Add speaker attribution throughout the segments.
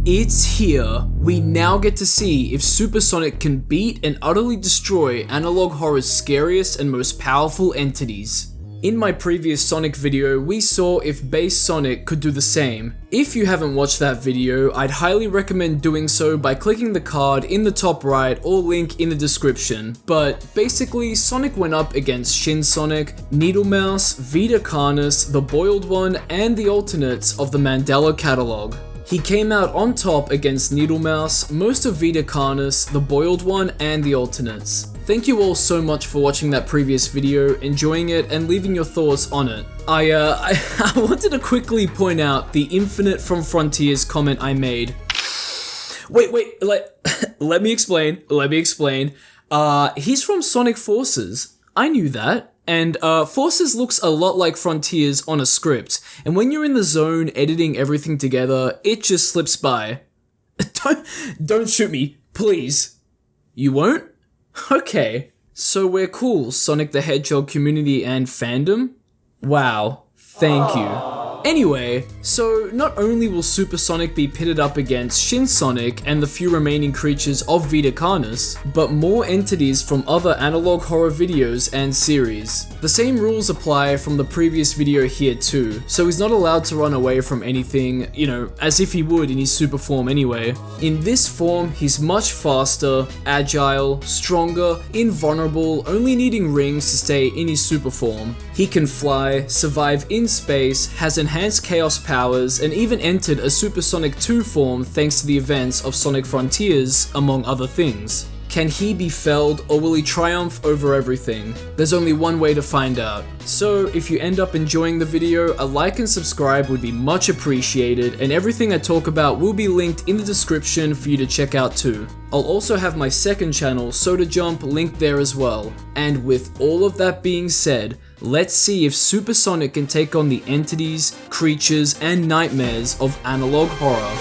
Speaker 1: It's here. We now get to see if Supersonic can beat and utterly destroy analog horror's scariest and most powerful entities. In my previous Sonic video, we saw if base Sonic could do the same. If you haven't watched that video, I'd highly recommend doing so by clicking the card in the top right or link in the description. But basically, Sonic went up against Shin Sonic, Needlemouse, Vita Carnis, the Boiled One, and the alternates of the Mandela catalog. He came out on top against Needlemouse, most of Vita Carnis, the Boiled One, and the alternates. Thank you all so much for watching that previous video, enjoying it, and leaving your thoughts on it. I wanted to quickly point out the Infinite from Frontiers comment I made. Wait, let me explain. He's from Sonic Forces. I knew that. And Forces looks a lot like Frontiers on a script, and when you're in the zone editing everything together, it just slips by. Don't shoot me, please. You won't? Okay. So we're cool, Sonic the Hedgehog community and fandom? Wow, thank you. Anyway, so not only will Supersonic be pitted up against Shin Sonic and the few remaining creatures of Vita Carnis, but more entities from other analog horror videos and series. The same rules apply from the previous video here too, so he's not allowed to run away from anything, as if he would in his super form anyway. In this form, he's much faster, agile, stronger, invulnerable, only needing rings to stay in his super form. He can fly, survive in space, has enhanced chaos powers, and even entered a Supersonic 2 form thanks to the events of Sonic Frontiers, among other things. Can he be felled, or will he triumph over everything? There's only one way to find out. So if you end up enjoying the video, a like and subscribe would be much appreciated, and everything I talk about will be linked in the description for you to check out too. I'll also have my second channel, Soda Jump, linked there as well. And with all of that being said, let's see if Supersonic can take on the entities, creatures, and nightmares of analog horror.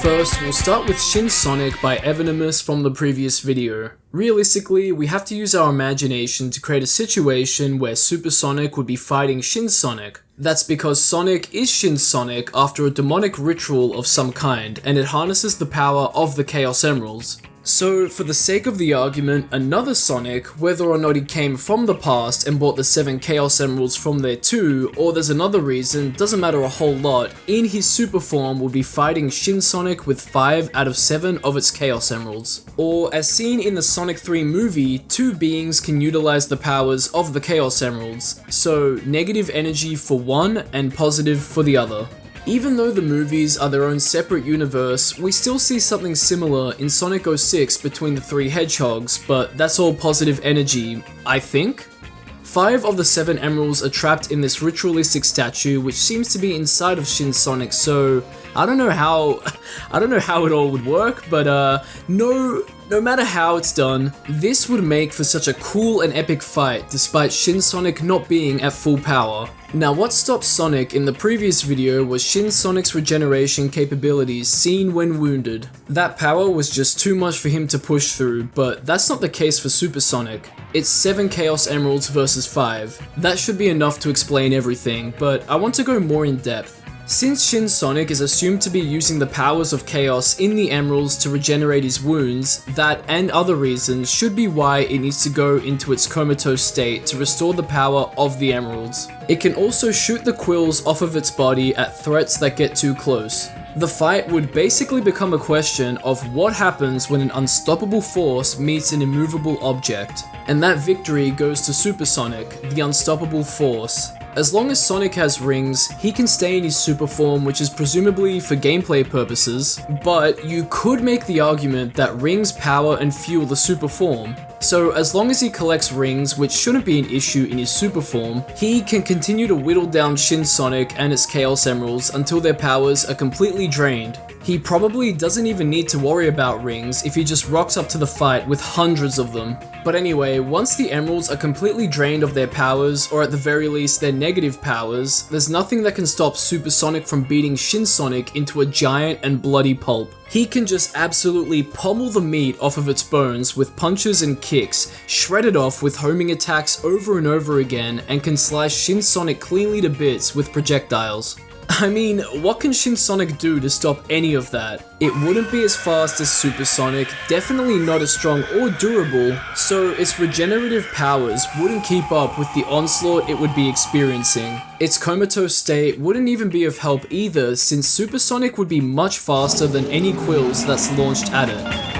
Speaker 1: First, we'll start with Shin Sonic by Evanimas from the previous video. Realistically, we have to use our imagination to create a situation where Supersonic would be fighting Shin Sonic. That's because Sonic is Shin Sonic after a demonic ritual of some kind, and it harnesses the power of the Chaos Emeralds. So, for the sake of the argument, another Sonic, whether or not he came from the past and bought the 7 Chaos Emeralds from there too, or there's another reason, doesn't matter a whole lot, in his super form will be fighting Shin Sonic with 5 out of 7 of its Chaos Emeralds. Or, as seen in the Sonic 3 movie, 2 beings can utilize the powers of the Chaos Emeralds, so negative energy for one and positive for the other. Even though the movies are their own separate universe, we still see something similar in Sonic 06 between the 3 hedgehogs, but that's all positive energy, I think? 5 of the 7 emeralds are trapped in this ritualistic statue which seems to be inside of Shin Sonic, so I don't know how it all would work, but no matter how it's done, this would make for such a cool and epic fight despite Shin Sonic not being at full power. Now what stopped Sonic in the previous video was Shin Sonic's regeneration capabilities seen when wounded. That power was just too much for him to push through, but that's not the case for Supersonic. It's 7 Chaos Emeralds versus 5. That should be enough to explain everything, but I want to go more in depth. Since Shin Sonic is assumed to be using the powers of Chaos in the Emeralds to regenerate his wounds, that and other reasons should be why it needs to go into its comatose state to restore the power of the Emeralds. It can also shoot the quills off of its body at threats that get too close. The fight would basically become a question of what happens when an unstoppable force meets an immovable object, and that victory goes to Supersonic, the unstoppable force. As long as Sonic has rings, he can stay in his super form, which is presumably for gameplay purposes, but you could make the argument that rings power and fuel the super form. So as long as he collects rings, which shouldn't be an issue in his super form, he can continue to whittle down Shin Sonic and its Chaos Emeralds until their powers are completely drained. He probably doesn't even need to worry about rings if he just rocks up to the fight with hundreds of them. But anyway, once the emeralds are completely drained of their powers, or at the very least their negative powers, there's nothing that can stop Supersonic from beating Shin Sonic into a giant and bloody pulp. He can just absolutely pummel the meat off of its bones with punches and kicks, shred it off with homing attacks over and over again, and can slice Shin Sonic cleanly to bits with projectiles. I mean, what can Shin Sonic do to stop any of that? It wouldn't be as fast as Super Sonic, definitely not as strong or durable, so its regenerative powers wouldn't keep up with the onslaught it would be experiencing. Its comatose state wouldn't even be of help either, since Super Sonic would be much faster than any quills that's launched at it.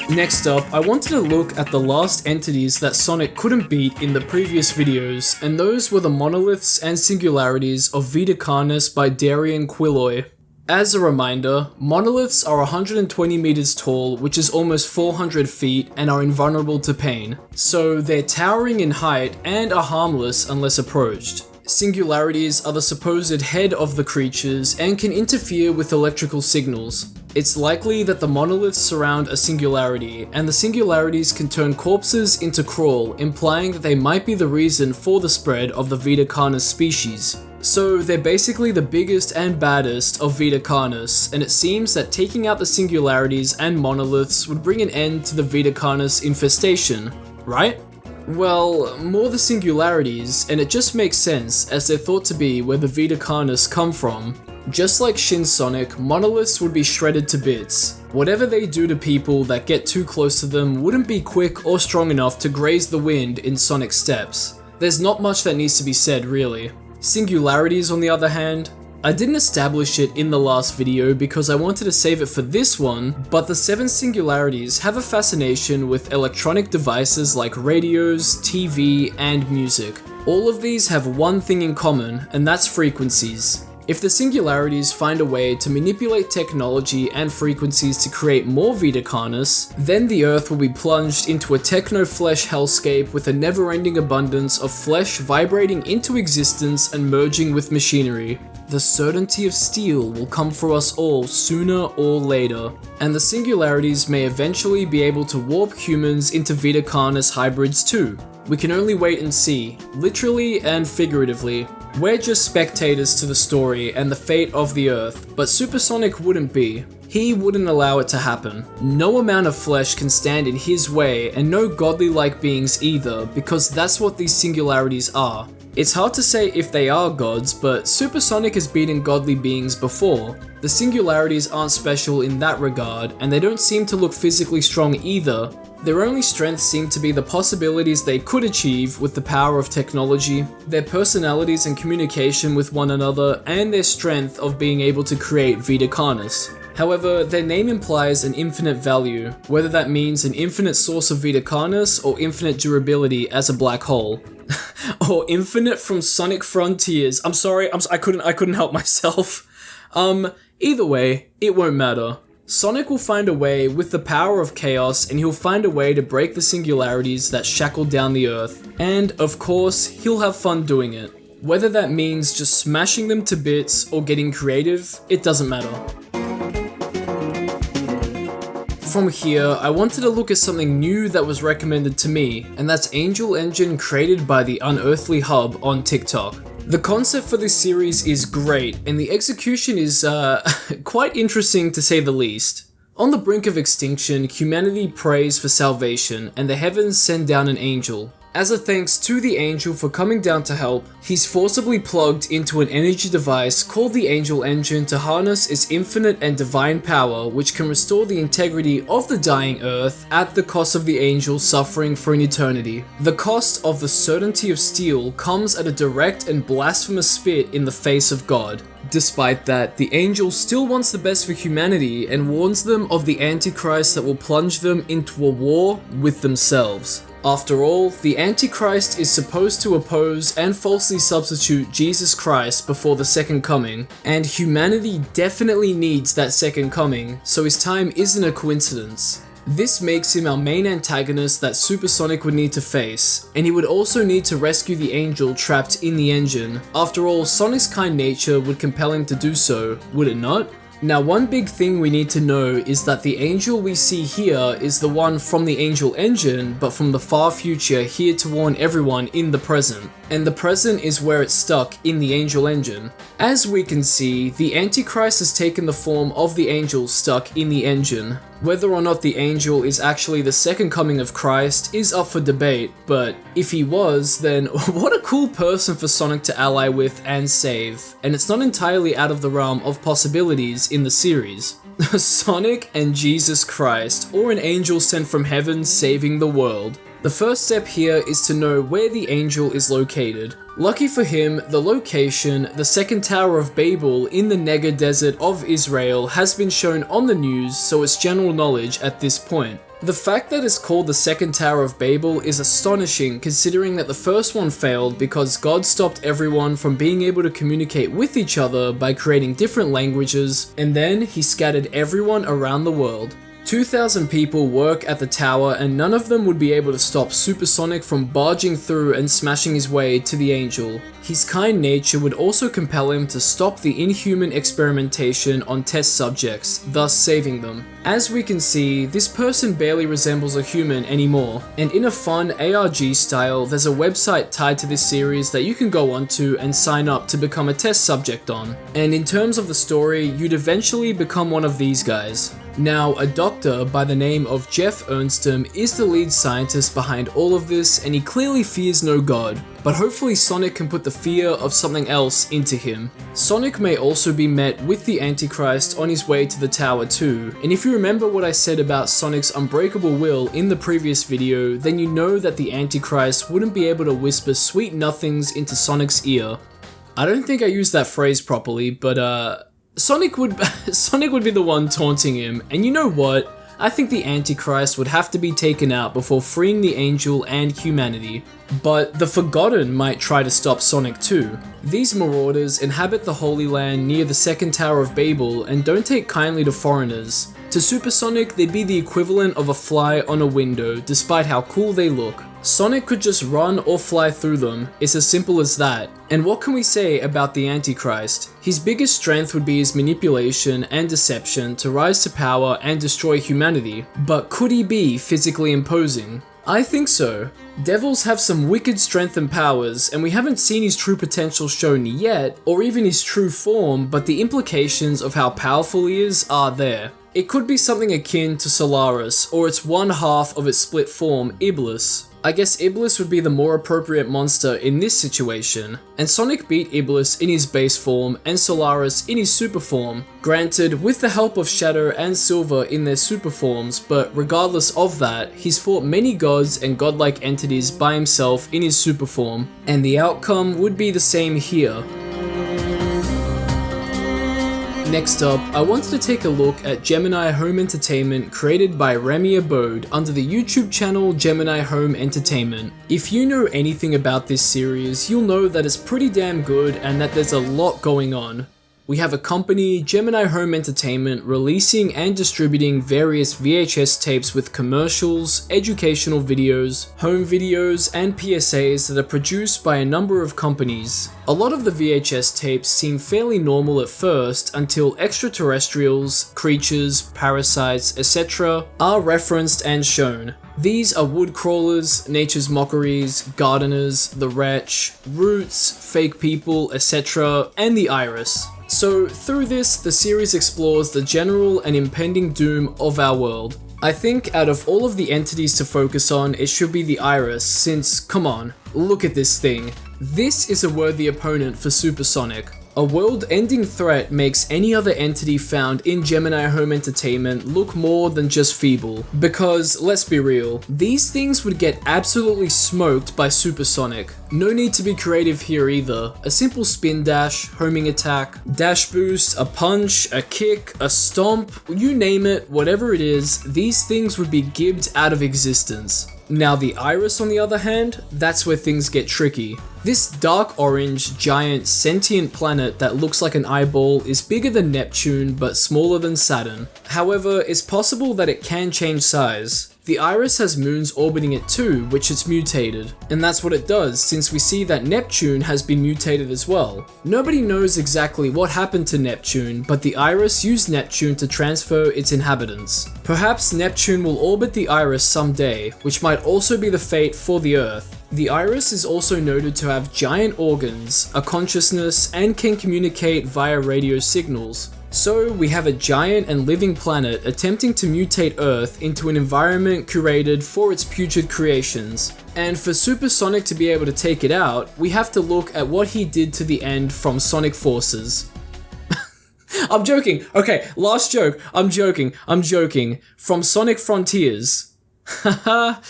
Speaker 1: Next up, I wanted to look at the last entities that Sonic couldn't beat in the previous videos, and those were the monoliths and singularities of Vita Carnis by Darian Quilloy. As a reminder, monoliths are 120 meters tall, which is almost 400 feet, and are invulnerable to pain. So they're towering in height and are harmless unless approached. Singularities are the supposed head of the creatures and can interfere with electrical signals. It's likely that the monoliths surround a singularity, and the singularities can turn corpses into crawl, implying that they might be the reason for the spread of the Vita Carnis species. So they're basically the biggest and baddest of Vita Carnis, and it seems that taking out the singularities and monoliths would bring an end to the Vita Carnis infestation, right? Well, more the singularities, and it just makes sense as they're thought to be where the Vita Carnis come from. Just like Shin Sonic, monoliths would be shredded to bits. Whatever they do to people that get too close to them wouldn't be quick or strong enough to graze the wind in Sonic's steps. There's not much that needs to be said really. Singularities on the other hand, I didn't establish it in the last video because I wanted to save it for this one, but the 7 singularities have a fascination with electronic devices like radios, TV, and music. All of these have one thing in common, and that's frequencies. If the singularities find a way to manipulate technology and frequencies to create more Vita Carnis, then the Earth will be plunged into a techno-flesh hellscape with a never-ending abundance of flesh vibrating into existence and merging with machinery. The certainty of steel will come for us all sooner or later, and the singularities may eventually be able to warp humans into Vita Carnis hybrids too. We can only wait and see, literally and figuratively. We're just spectators to the story and the fate of the Earth, but Super Sonic wouldn't be. He wouldn't allow it to happen. No amount of flesh can stand in his way, and no godly-like beings either, because that's what these singularities are. It's hard to say if they are gods, but Super Sonic has beaten godly beings before. The singularities aren't special in that regard, and they don't seem to look physically strong either. Their only strengths seem to be the possibilities they could achieve with the power of technology, their personalities and communication with one another, and their strength of being able to create Vita Carnis. However, their name implies an infinite value, whether that means an infinite source of Vita Carnis or infinite durability as a black hole. Or infinite from Sonic Frontiers. I'm sorry, I couldn't help myself. Either way, it won't matter. Sonic will find a way with the power of chaos, and he'll find a way to break the singularities that shackle down the Earth. And, of course, he'll have fun doing it. Whether that means just smashing them to bits or getting creative, it doesn't matter. From here, I wanted to look at something new that was recommended to me, and that's Angel Engine created by the Unknowingly on TikTok. The concept for this series is great, and the execution is, quite interesting to say the least. On the brink of extinction, humanity prays for salvation, and the heavens send down an angel. As a thanks to the angel for coming down to help, he's forcibly plugged into an energy device called the Angel Engine to harness its infinite and divine power, which can restore the integrity of the dying Earth at the cost of the angel suffering for an eternity. The cost of the certainty of steel comes at a direct and blasphemous spit in the face of God. Despite that, the angel still wants the best for humanity and warns them of the Antichrist that will plunge them into a war with themselves. After all, the Antichrist is supposed to oppose and falsely substitute Jesus Christ before the second coming, and humanity definitely needs that second coming, so his time isn't a coincidence. This makes him our main antagonist that Super Sonic would need to face, and he would also need to rescue the angel trapped in the engine. After all, Sonic's kind nature would compel him to do so, would it not? Now, one big thing we need to know is that the angel we see here is the one from the angel engine, but from the far future, here to warn everyone in the present. And the present is where it's stuck in the angel engine. As we can see, the Antichrist has taken the form of the angel stuck in the engine. Whether or not the angel is actually the second coming of Christ is up for debate, but if he was, then what a cool person for Sonic to ally with and save. And it's not entirely out of the realm of possibilities in the series. Sonic and Jesus Christ, or an angel sent from heaven saving the world. The first step here is to know where the angel is located. Lucky for him, the location, the second Tower of Babel in the Negev Desert of Israel, has been shown on the news, so it's general knowledge at this point. The fact that it's called the second Tower of Babel is astonishing, considering that the first one failed because God stopped everyone from being able to communicate with each other by creating different languages, and then he scattered everyone around the world. 2,000 people work at the tower, and none of them would be able to stop Supersonic from barging through and smashing his way to the angel. His kind nature would also compel him to stop the inhuman experimentation on test subjects, thus saving them. As we can see, this person barely resembles a human anymore, and in a fun ARG style, there's a website tied to this series that you can go onto and sign up to become a test subject on. And in terms of the story, you'd eventually become one of these guys. Now, a doctor by the name of Jeff Ernstom is the lead scientist behind all of this, and he clearly fears no god, but hopefully Sonic can put the fear of something else into him. Sonic may also be met with the Antichrist on his way to the tower too, and if you remember what I said about Sonic's unbreakable will in the previous video, then you know that the Antichrist wouldn't be able to whisper sweet nothings into Sonic's ear. I don't think I used that phrase properly, but Sonic would be the one taunting him, and you know what? I think the Antichrist would have to be taken out before freeing the angel and humanity. But the Forgotten might try to stop Sonic too. These marauders inhabit the Holy Land near the second Tower of Babel and don't take kindly to foreigners. To Supersonic, they'd be the equivalent of a fly on a window, despite how cool they look. Sonic could just run or fly through them, it's as simple as that. And what can we say about the Antichrist? His biggest strength would be his manipulation and deception to rise to power and destroy humanity. But could he be physically imposing? I think so. Devils have some wicked strength and powers, and we haven't seen his true potential shown yet, or even his true form, but the implications of how powerful he is are there. It could be something akin to Solaris, or its one half of its split form, Iblis. I guess Iblis would be the more appropriate monster in this situation, and Sonic beat Iblis in his base form and Solaris in his super form, granted with the help of Shadow and Silver in their super forms, but regardless of that, he's fought many gods and godlike entities by himself in his super form, and the outcome would be the same here. Next up, I wanted to take a look at Gemini Home Entertainment created by Remy Abode under the YouTube channel Gemini Home Entertainment. If you know anything about this series, you'll know that it's pretty damn good and that there's a lot going on. We have a company, Gemini Home Entertainment, releasing and distributing various VHS tapes with commercials, educational videos, home videos, and PSAs that are produced by a number of companies. A lot of the VHS tapes seem fairly normal at first until extraterrestrials, creatures, parasites, etc. are referenced and shown. These are wood crawlers, nature's mockeries, gardeners, the wretch, roots, fake people, etc., and the iris. So through this, the series explores the general and impending doom of our world. I think out of all of the entities to focus on, it should be the iris, since, come on, look at this thing. This is a worthy opponent for Supersonic. A world-ending threat makes any other entity found in Gemini Home Entertainment look more than just feeble. Because, let's be real, these things would get absolutely smoked by Supersonic. No need to be creative here either. A simple spin dash, homing attack, dash boost, a punch, a kick, a stomp, you name it, whatever it is, these things would be gibbed out of existence. Now the iris on the other hand, that's where things get tricky. This dark orange, giant, sentient planet that looks like an eyeball is bigger than Neptune but smaller than Saturn. However, it's possible that it can change size. The Iris has moons orbiting it too, which it's mutated. And that's what it does, since we see that Neptune has been mutated as well. Nobody knows exactly what happened to Neptune, but the Iris used Neptune to transfer its inhabitants. Perhaps Neptune will orbit the Iris someday, which might also be the fate for the Earth. The Iris is also noted to have giant organs, a consciousness, and can communicate via radio signals. So we have a giant and living planet attempting to mutate Earth into an environment curated for its putrid creations. And for Supersonic to be able to take it out, we have to look at what he did to the end from Sonic Forces. I'm joking. Okay, last joke. I'm joking. From Sonic Frontiers. Haha.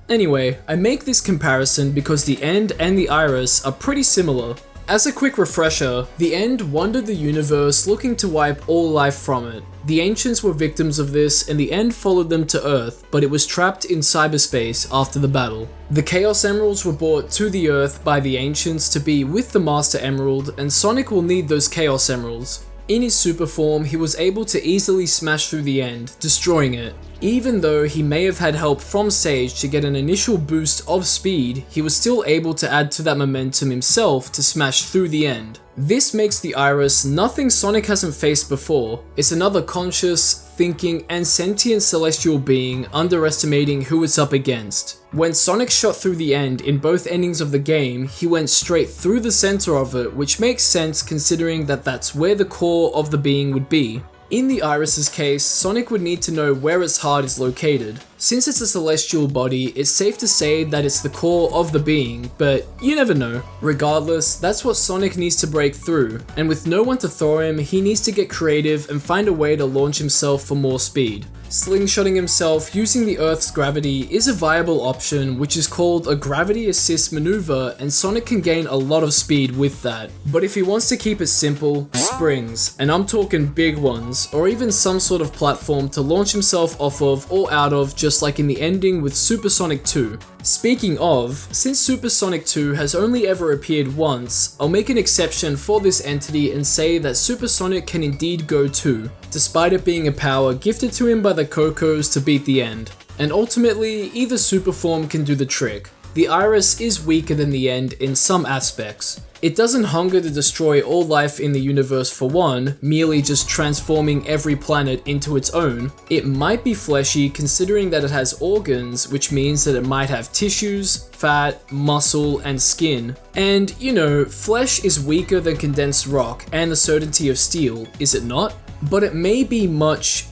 Speaker 1: Anyway, I make this comparison because the End and the Iris are pretty similar. As a quick refresher, the End wandered the universe looking to wipe all life from it. The Ancients were victims of this, and the End followed them to Earth, but it was trapped in cyberspace after the battle. The Chaos Emeralds were brought to the Earth by the Ancients to be with the Master Emerald, and Sonic will need those Chaos Emeralds. In his super form, he was able to easily smash through the End, destroying it. Even though he may have had help from Sage to get an initial boost of speed, he was still able to add to that momentum himself to smash through the End. This makes the Iris nothing Sonic hasn't faced before. It's another conscious, thinking, and sentient celestial being underestimating who it's up against. When Sonic shot through the End in both endings of the game, he went straight through the center of it, which makes sense considering that that's where the core of the being would be. In the Iris's case, Sonic would need to know where its heart is located. Since it's a celestial body, it's safe to say that it's the core of the being, but you never know. Regardless, that's what Sonic needs to break through, and with no one to throw him, he needs to get creative and find a way to launch himself for more speed. Slingshotting himself using the Earth's gravity is a viable option, which is called a gravity assist maneuver, and Sonic can gain a lot of speed with that. But if he wants to keep it simple, springs, and I'm talking big ones, or even some sort of platform to launch himself off of or out of, just like in the ending with Supersonic 2. Speaking of, since Supersonic 2 has only ever appeared once, I'll make an exception for this entity and say that Supersonic can indeed go too, despite it being a power gifted to him by the Cocos to beat the End. And ultimately, either super form can do the trick. The Iris is weaker than the End in some aspects. It doesn't hunger to destroy all life in the universe for one, merely just transforming every planet into its own. It might be fleshy considering that it has organs, which means that it might have tissues, fat, muscle, and skin. And, you know, flesh is weaker than condensed rock and the certainty of steel, is it not? But it may be much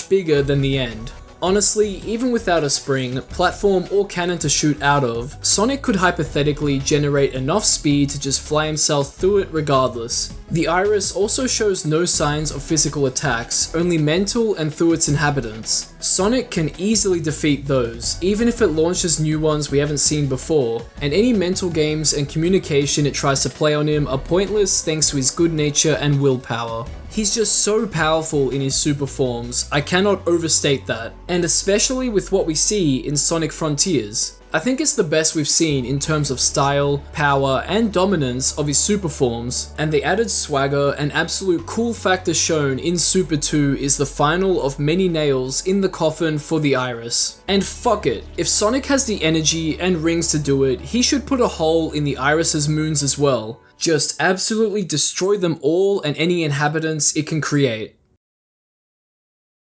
Speaker 1: bigger than the End. Honestly, even without a spring, platform, or cannon to shoot out of, Sonic could hypothetically generate enough speed to just fly himself through it regardless. The Iris also shows no signs of physical attacks, only mental and through its inhabitants. Sonic can easily defeat those, even if it launches new ones we haven't seen before, and any mental games and communication it tries to play on him are pointless thanks to his good nature and willpower. He's just so powerful in his super forms, I cannot overstate that, and especially with what we see in Sonic Frontiers. I think it's the best we've seen in terms of style, power, and dominance of his super forms, and the added swagger and absolute cool factor shown in Super 2 is the final of many nails in the coffin for the Iris. And fuck it, if Sonic has the energy and rings to do it, he should put a hole in the Iris's moons as well. Just absolutely destroy them all and any inhabitants it can create.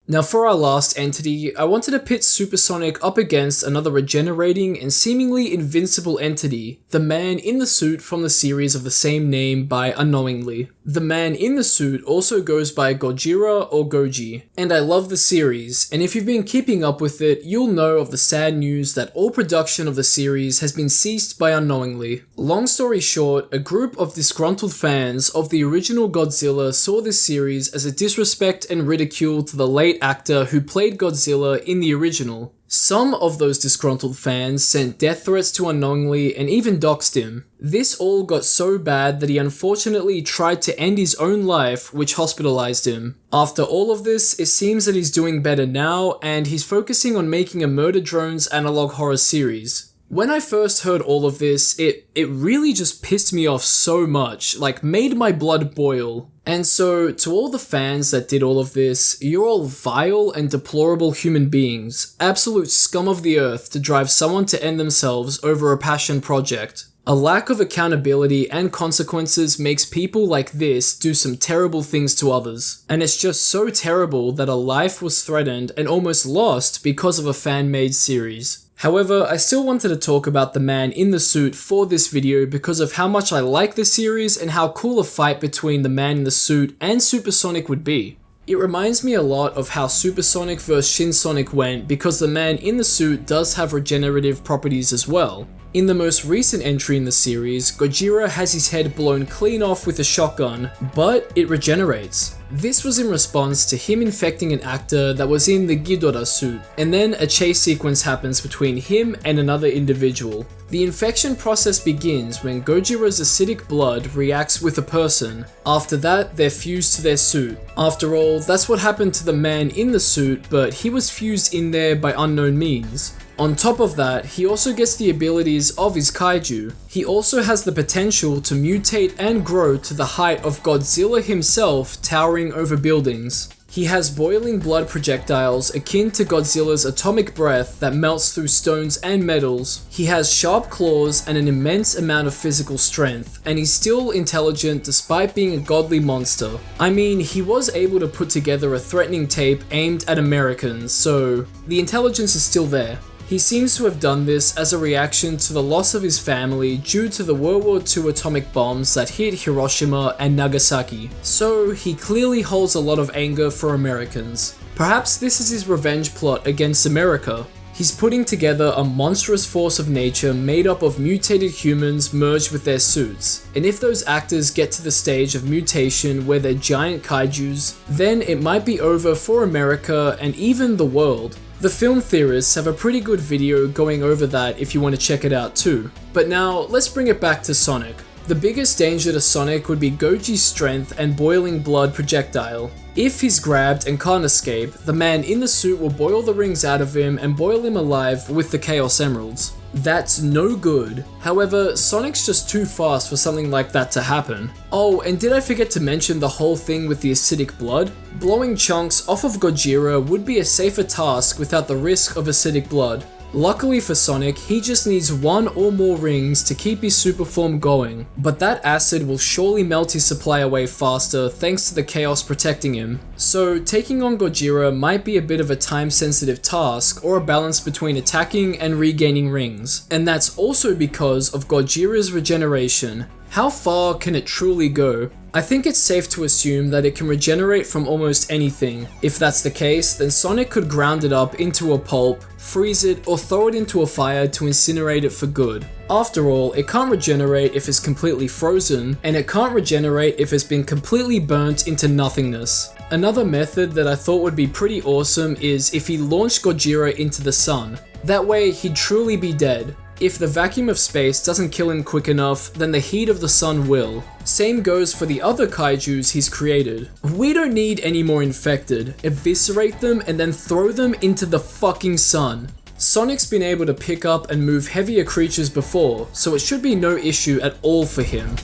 Speaker 1: Now for our last entity, I wanted to pit Supersonic up against another regenerating and seemingly invincible entity, the man in the suit from the series of the same name by Unknowingly. The man in the suit also goes by Gojira or Goji, and I love the series, and if you've been keeping up with it, you'll know of the sad news that all production of the series has been ceased by Unknowingly. Long story short, a group of disgruntled fans of the original Godzilla saw this series as a disrespect and ridicule to the late actor who played Godzilla in the original. Some of those disgruntled fans sent death threats to Unknowingly and even doxed him. This all got so bad that he unfortunately tried to end his own life, which hospitalized him. After all of this, it seems that he's doing better now, and he's focusing on making a Murder Drones analog horror series. When I first heard all of this, it really just pissed me off so much, like made my blood boil. And so, to all the fans that did all of this, you're all vile and deplorable human beings, absolute scum of the earth to drive someone to end themselves over a passion project. A lack of accountability and consequences makes people like this do some terrible things to others. And it's just so terrible that a life was threatened and almost lost because of a fan-made series. However, I still wanted to talk about the man in the suit for this video because of how much I like the series and how cool a fight between the man in the suit and Supersonic would be. It reminds me a lot of how Supersonic vs Shin Sonic went because the man in the suit does have regenerative properties as well. In the most recent entry in the series, Gojira has his head blown clean off with a shotgun, but it regenerates. This was in response to him infecting an actor that was in the Ghidorah suit, and then a chase sequence happens between him and another individual. The infection process begins when Gojira's acidic blood reacts with a person. After that, they're fused to their suit. After all, that's what happened to the man in the suit, but he was fused in there by unknown means. On top of that, he also gets the abilities of his kaiju. He also has the potential to mutate and grow to the height of Godzilla himself, towering over buildings. He has boiling blood projectiles akin to Godzilla's atomic breath that melts through stones and metals. He has sharp claws and an immense amount of physical strength, and he's still intelligent despite being a godly monster. I mean, he was able to put together a threatening tape aimed at Americans, so the intelligence is still there. He seems to have done this as a reaction to the loss of his family due to the World War II atomic bombs that hit Hiroshima and Nagasaki, so he clearly holds a lot of anger for Americans. Perhaps this is his revenge plot against America. He's putting together a monstrous force of nature made up of mutated humans merged with their suits, and if those actors get to the stage of mutation where they're giant kaijus, then it might be over for America and even the world. The film theorists have a pretty good video going over that if you want to check it out too. But now, let's bring it back to Sonic. The biggest danger to Sonic would be Goji's strength and boiling blood projectile. If he's grabbed and can't escape, the man in the suit will boil the rings out of him and boil him alive with the Chaos Emeralds. That's no good. However, Sonic's just too fast for something like that to happen. Oh, and did I forget to mention the whole thing with the acidic blood? Blowing chunks off of Gojira would be a safer task without the risk of acidic blood. Luckily for Sonic, he just needs one or more rings to keep his super form going, but that acid will surely melt his supply away faster thanks to the chaos protecting him. So taking on Gojira might be a bit of a time-sensitive task or a balance between attacking and regaining rings, and that's also because of Gojira's regeneration. How far can it truly go? I think it's safe to assume that it can regenerate from almost anything. If that's the case, then Sonic could ground it up into a pulp, freeze it, or throw it into a fire to incinerate it for good. After all, it can't regenerate if it's completely frozen, and it can't regenerate if it's been completely burnt into nothingness. Another method that I thought would be pretty awesome is if he launched Gojira into the sun. That way, he'd truly be dead. If the vacuum of space doesn't kill him quick enough, then the heat of the sun will. Same goes for the other kaijus he's created. We don't need any more infected. Eviscerate them and then throw them into the fucking sun. Sonic's been able to pick up and move heavier creatures before, so it should be no issue at all for him.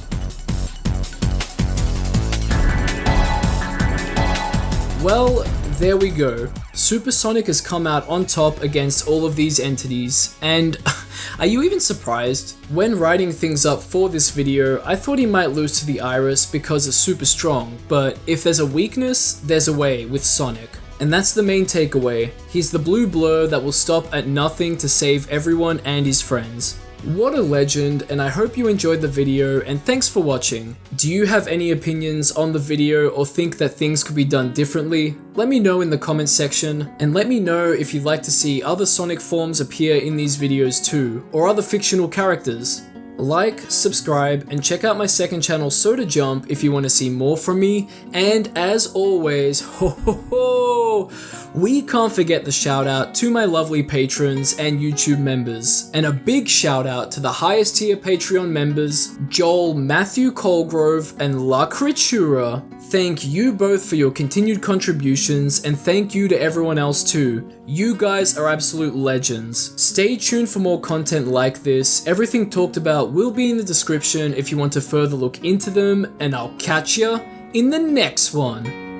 Speaker 1: Well, there we go. Supersonic has come out on top against all of these entities, and are you even surprised? When writing things up for this video, I thought he might lose to the Iris because it's super strong, but if there's a weakness, there's a way with Sonic. And that's the main takeaway. He's the blue blur that will stop at nothing to save everyone and his friends. What a legend, and I hope you enjoyed the video, and thanks for watching. Do you have any opinions on the video or think that things could be done differently? Let me know in the comments section, and let me know if you'd like to see other Sonic forms appear in these videos too, or other fictional characters. Like, subscribe, and check out my second channel Soda Jump if you want to see more from me, and as always, we can't forget the shout out to my lovely patrons and YouTube members, and a big shout out to the highest tier Patreon members, Joel, Matthew Colgrove, and La Critura. Thank you both for your continued contributions, and thank you to everyone else too. You guys are absolute legends. Stay tuned for more content like this. Everything talked about will be in the description if you want to further look into them, and I'll catch ya in the next one.